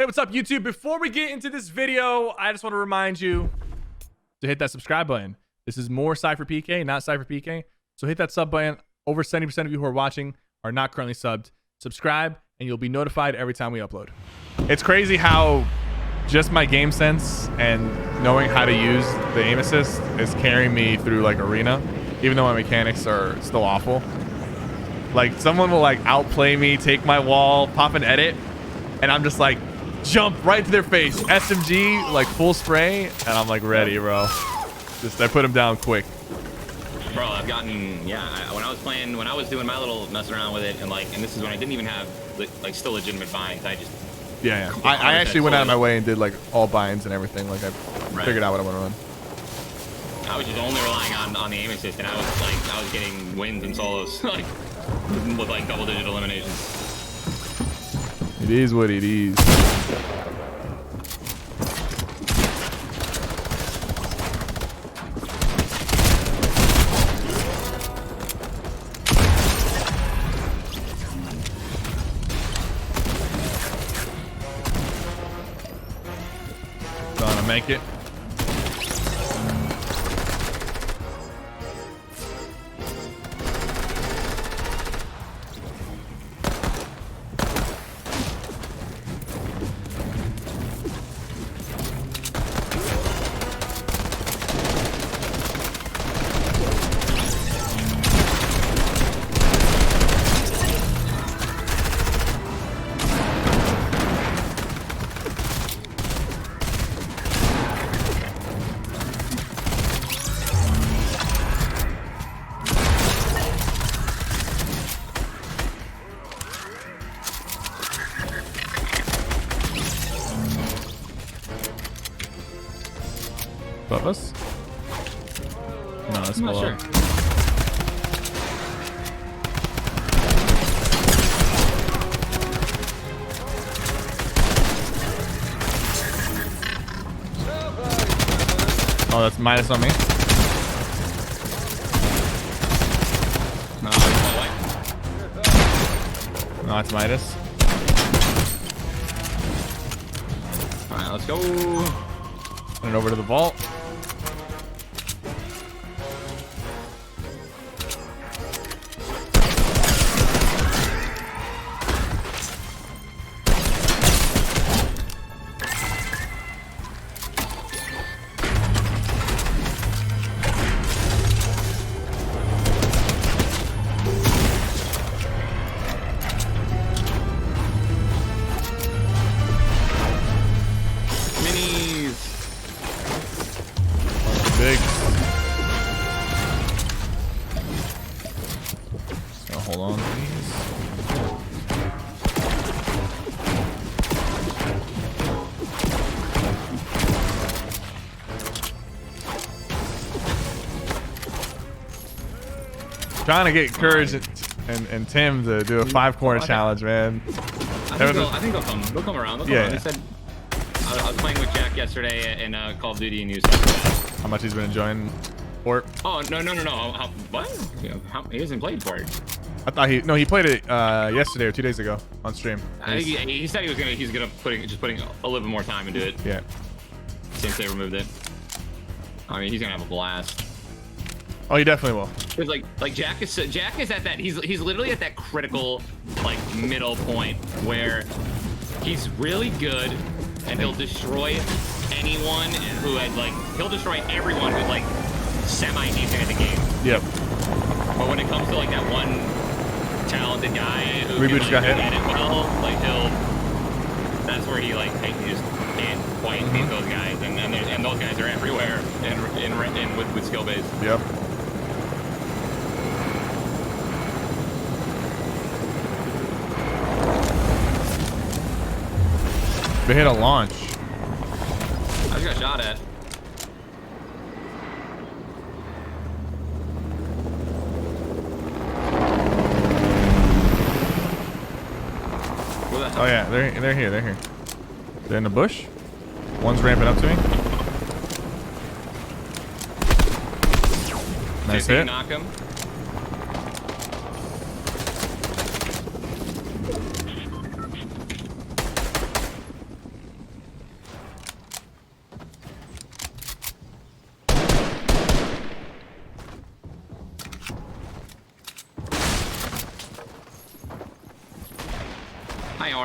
Hey, what's up, YouTube? Before we get into this video, I just want to remind you to hit that subscribe button. This is more SypherPK, not SypherPK. So hit that sub button. Over 70% of you who are watching are not currently subbed. Subscribe, and you'll be notified every time we upload. It's crazy how just my game sense and knowing how to use the aim assist is carrying me through like arena, even though my mechanics are still awful. Like someone will like outplay me, take my wall, pop an edit, and I'm just like jump right to their face, SMG, like full spray, and I'm like ready, bro. Just I put him down quick. Bro, I've gotten, yeah, when I was doing my little mess around with it, and this is when I didn't even have like still legitimate binds. I just I actually went out of my way and did like all binds and everything. Like I figured out what I want to run. I was just only relying on the aim assist, and I was getting wins and solos like with like double-digit eliminations. It is what it is. Gonna make it. Above us? No, that's I'm not below. sure. Oh, that's minus on me. No, it's white. No, it's minus. All right, let's go. Turn it over to the vault. Big. So hold on, please. Trying to get Courage and Tim to do a 5-corner challenge, man. I think they'll come. They'll come around. They'll come around. They said I was playing with Jack yesterday in Call of Duty, and he was talking about how much he's been enjoying Fort. Oh no! What? He hasn't played Fort. I thought he played it yesterday or 2 days ago on stream. He said he's gonna putting a little bit more time into it. Yeah. Since they removed it. I mean, he's gonna have a blast. Oh, he definitely will. Cause like Jack is at that he's literally at that critical like middle point where he's really good and he'll destroy anyone who had he'll destroy everyone who's like semi-decent at the game. Yep. But when it comes to like that one talented guy who Reboot just got hit. Get it well, that's where he just can't quite beat those guys, and those guys are everywhere in with skill base. Yep. They hit a launch. I just got shot at. Oh yeah, they're here. They're here. They're in the bush. One's ramping up to me. Nice hit. Knock him.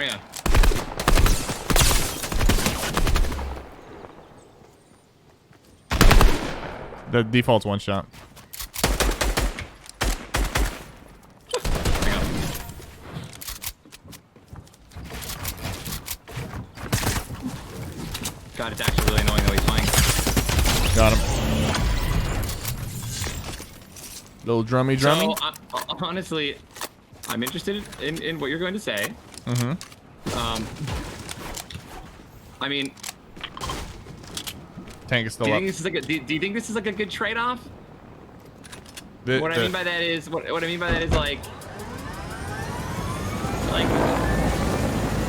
are you? The default's one shot. Hang on. God, it's actually really annoying that he's playing. Got him. Little drummy. So, honestly, I'm interested in what you're going to say. Mm-hmm. I mean, Tank is still do you up. think this is like do you think this is like a good trade-off? What I mean by that is like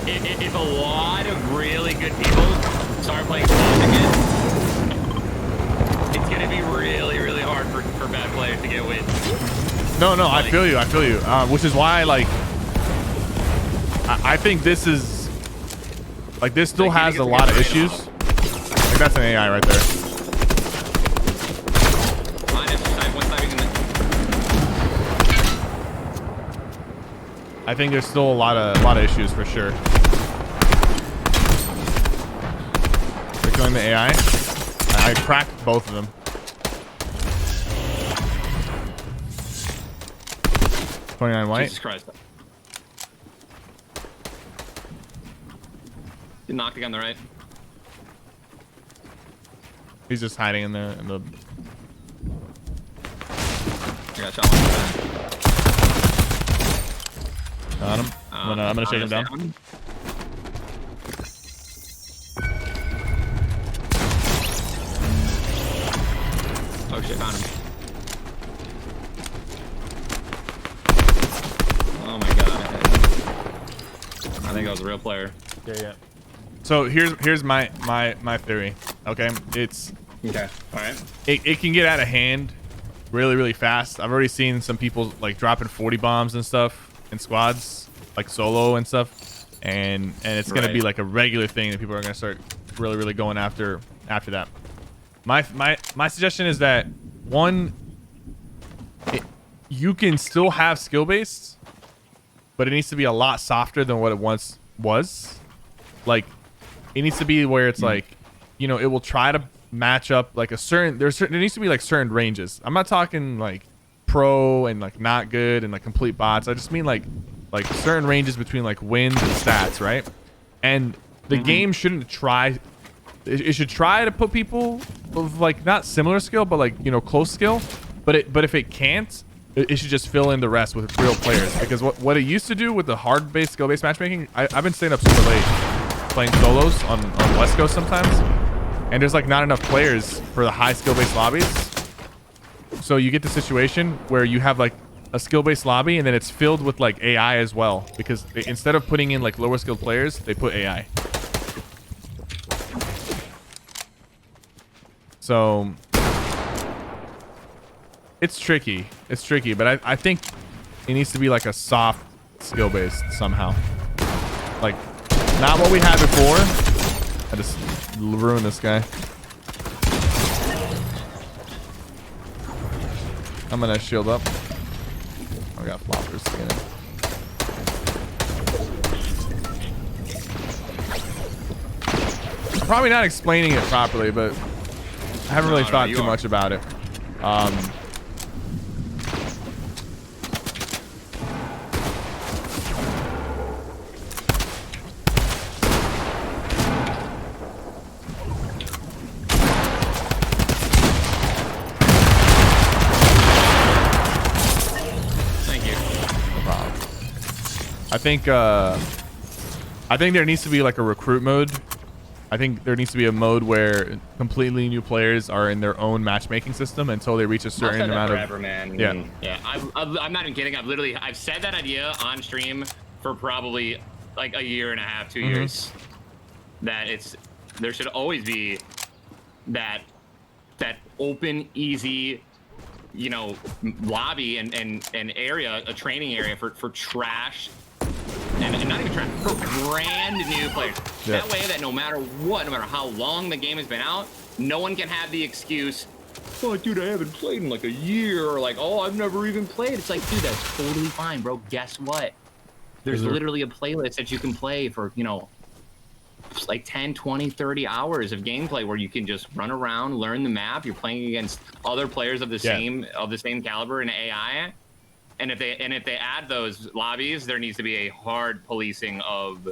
if a lot of really good people start playing Smash again, it's gonna be really, really hard for bad players to get wins. No, Like, I feel you. Which is why, like, I think this is, like, this still Like, has a lot of issues. Like, that's an AI right there. I think there's still a lot of issues for sure. They're killing the AI. I cracked both of them. $29 white. Jesus Christ. Get knocked on the right. He's just hiding in the I got shot one. Got him. I'm gonna shake him down. Oh shit, found him. Oh my god. I think I was a real player. Yeah. So here's my theory. Okay, it's Okay. All right. it can get out of hand really fast. I've already seen some people like dropping 40 bombs and stuff in squads, like solo and stuff, and it's gonna be like a regular thing that people are gonna start really going after that. My suggestion is that you can still have skill based, but it needs to be a lot softer than what it once was. Like, it needs to be where it's like, you know, it will try to match up like there needs to be like certain ranges. I'm not talking like pro and like not good and like complete bots. I just mean like certain ranges between like wins and stats, right? And the game shouldn't try. It should try to put people of like not similar skill, but like, you know, close skill. But if it can't, it should just fill in the rest with real players. Because what it used to do with the hard-based skill-based matchmaking, I've been staying up super late playing solos on West Coast sometimes, and there's like not enough players for the high skill-based lobbies. So you get the situation where you have like a skill-based lobby and then it's filled with like AI as well, because instead of putting in like lower skilled players, they put AI. So it's tricky, but I think it needs to be like a soft skill based somehow, like not what we had before. I just ruined this guy. I'm gonna shield up. I got floppers again. I'm probably not explaining it properly, but I haven't really thought too much about it. Thank you. No problem. I think there needs to be like a recruit mode. I think there needs to be a mode where completely new players are in their own matchmaking system until they reach a certain amount forever, of. Man. Yeah. I'm not even kidding. I've said that idea on stream for probably like a year and a half, 2 years. That there should always be that open, easy, you know, lobby and area, a training area for trash. And not even trying for brand new players. Yeah. That way that no matter what, no matter how long the game has been out, no one can have the excuse, oh dude, I haven't played in like a year, or like, oh, I've never even played. It's like, dude, that's totally fine, bro. Guess what? There's literally a playlist that you can play for, you know, like 10, 20, 30 hours of gameplay where you can just run around, learn the map. You're playing against other players of the same caliber in AI. And if they add those lobbies, there needs to be a hard policing of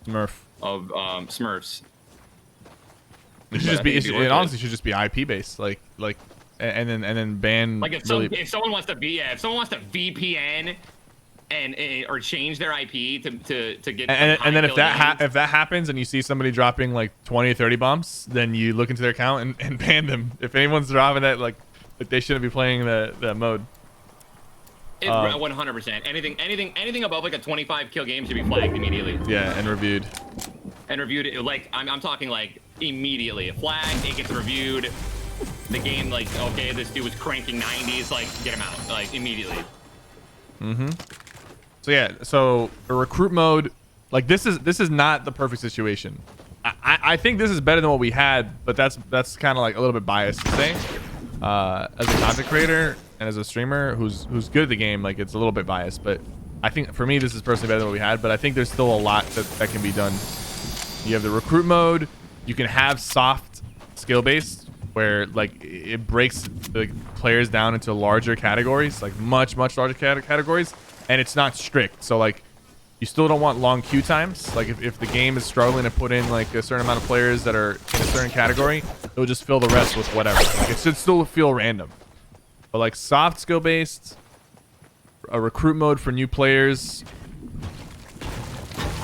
Smurfs. It should just be. It honestly should just be IP based, and then ban. Like if someone wants to VPN or change their IP to get. And then if that happens and you see somebody dropping like 20 or 30 bombs, then you look into their account and ban them. If anyone's dropping that, like they shouldn't be playing that mode. 100%. Anything above like a 25 kill game should be flagged immediately. Yeah, and reviewed. Like I'm talking like immediately. A flag, it gets reviewed. The game, like, okay, this dude was cranking 90s, like, get him out, like, immediately. So yeah, so a recruit mode, like this is not the perfect situation. I think this is better than what we had, but that's kind of like a little bit biased to say. As a content creator and as a streamer who's good at the game, like it's a little bit biased, but I think for me this is personally better than what we had. But I think there's still a lot that can be done. You have the recruit mode. You can have soft skill based, where like it breaks the players down into larger categories, like much larger categories, and it's not strict. So like you still don't want long queue times. Like if the game is struggling to put in like a certain amount of players that are in a certain category, it'll just fill the rest with whatever. Like it should still feel random. But like soft skill based, a recruit mode for new players,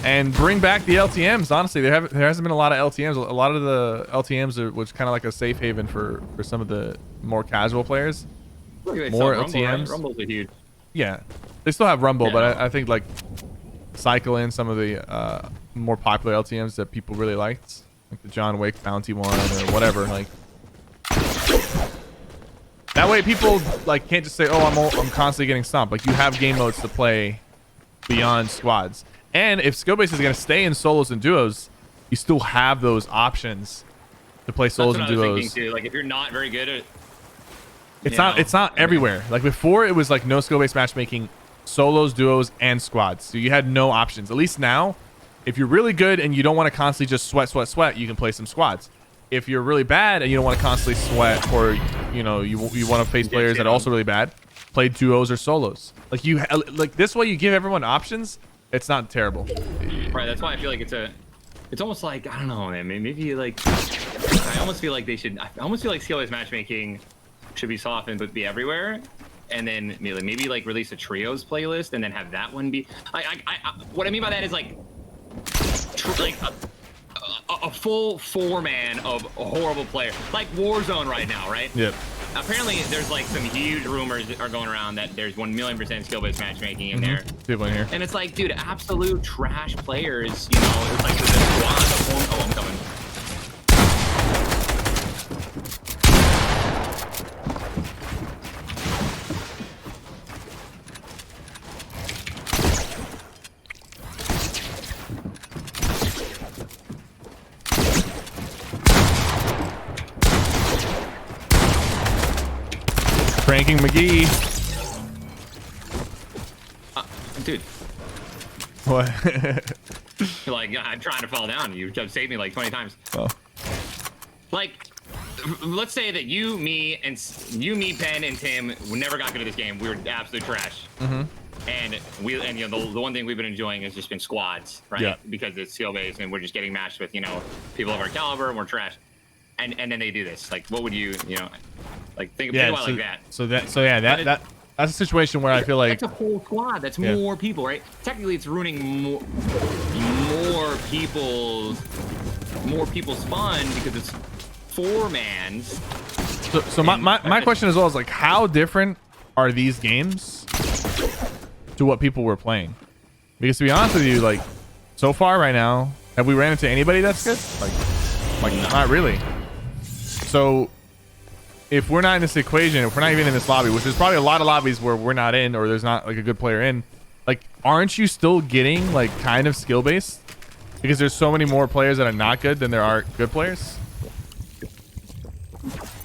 and bring back the LTMs. Honestly, there hasn't been a lot of LTMs. A lot of the LTMs was kind of like a safe haven for some of the more casual players. More LTMs. Rumble's a huge. Yeah, they still have Rumble, but I think like cycle in some of the more popular LTMs that people really liked, like the John Wick bounty one or whatever. Like that way, people like can't just say, "Oh, I'm constantly getting stomped." Like you have game modes to play beyond squads. And if skill base is going to stay in solos and duos, you still have those options to play solos and duos. Too. Like if you're not very good at, it's not everywhere. Like before, it was like no skill based matchmaking, solos, duos, and squads. So you had no options. At least now, if you're really good and you don't want to constantly just sweat, you can play some squads. If you're really bad and you don't want to constantly sweat, or you want to face players that are also really bad, play duos or solos. Like this way, you give everyone options. It's not terrible. Right, that's why I feel like it's almost like, I don't know, man, maybe like, I almost feel like skill-based matchmaking should be softened but be everywhere, and then maybe like release a trios playlist and then have that one be, what I mean by that is like a full four-man of a horrible player, like Warzone right now, right? Yep. Apparently, there's like some huge rumors that are going around that there's 1,000,000% skill-based matchmaking in there. People in here. And it's like, dude, absolute trash players. You know, it's like the squad. Oh, I'm coming. Pranking McGee. Dude. What? You're like, I'm trying to fall down. You've saved me like 20 times. Oh. Like, let's say that you, me, Ben, and Tim never got good at this game. We were absolute trash. And you know, the one thing we've been enjoying has just been squads, right? Yeah. Because it's skill based and we're just getting matched with, you know, people of our caliber and we're trash. And then they do this. Like, what would you know, like think about it like that? So that's a situation where I feel like that's a whole squad. That's more people, right? Technically, it's ruining more people's fun because it's four-mans. So my question as well is like, how different are these games to what people were playing? Because to be honest with you, like so far right now, have we ran into anybody that's good? Like not really. So if we're not in this equation, if we're not even in this lobby, which there's probably a lot of lobbies where we're not in, or there's not like a good player in, like aren't you still getting like kind of skill based? Because there's so many more players that are not good than there are good players.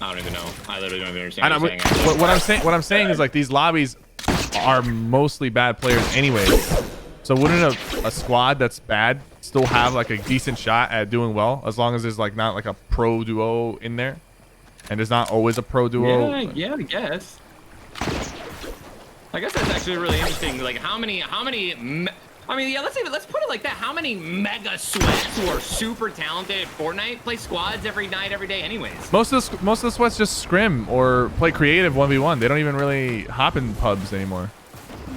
I don't even know. I literally don't even understand what you're saying. What I'm saying is like these lobbies are mostly bad players anyways. So wouldn't a squad that's bad still have like a decent shot at doing well, as long as there's like not like a pro duo in there, and there's not always a pro duo? Yeah, I guess. I guess that's actually really interesting. Like how many? I mean, yeah. Let's put it like that. How many mega sweats who are super talented at Fortnite play squads every night, every day, anyways? Most of the sweats just scrim or play creative 1v1. They don't even really hop in pubs anymore.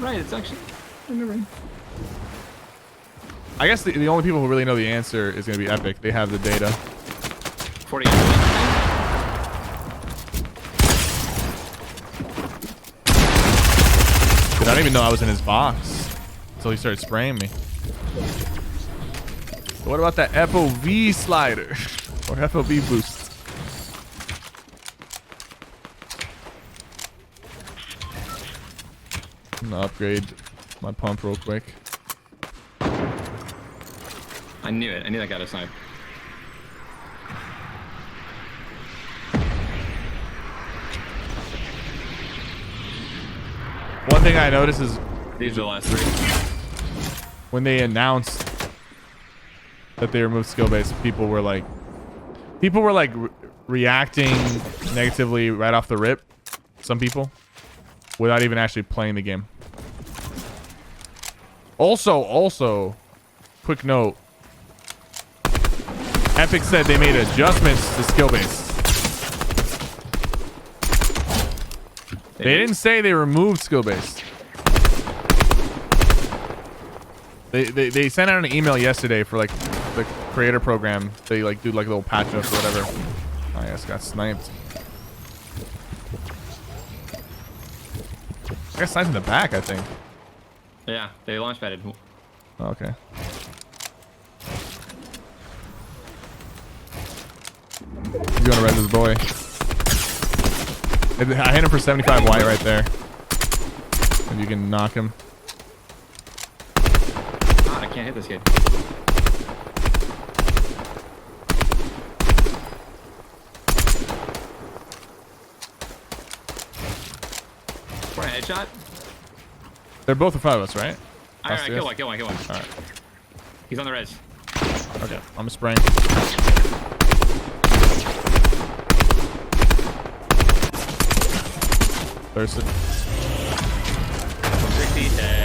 Right. It's actually. I guess the only people who really know the answer is going to be Epic. They have the data. 48. Dude, I didn't even know I was in his box until he started spraying me. What about that FOV slider or FOV boost? I'm gonna upgrade my pump real quick. I knew it. I knew that got a snipe. One thing I noticed is These are the last 3. when they announced that they removed skill base, people were like reacting negatively right off the rip. Some people, without even actually playing the game. Also, quick note. Epic said they made adjustments to skill base. They didn't say they removed skill base. They sent out an email yesterday for like the creator program. They like do like little patch ups or whatever. Oh, I guess got sniped. I got sniped in the back, I think. Yeah, they launch padded. Oh, okay. He's gonna res this boy. I hit him for 75 white right there. If you can knock him. God, I can't hit this kid. For a headshot? They're both in front of us, right? Alright, kill one. Alright. He's on the res. Okay, I'm spraying. Thirsted. 60 dead.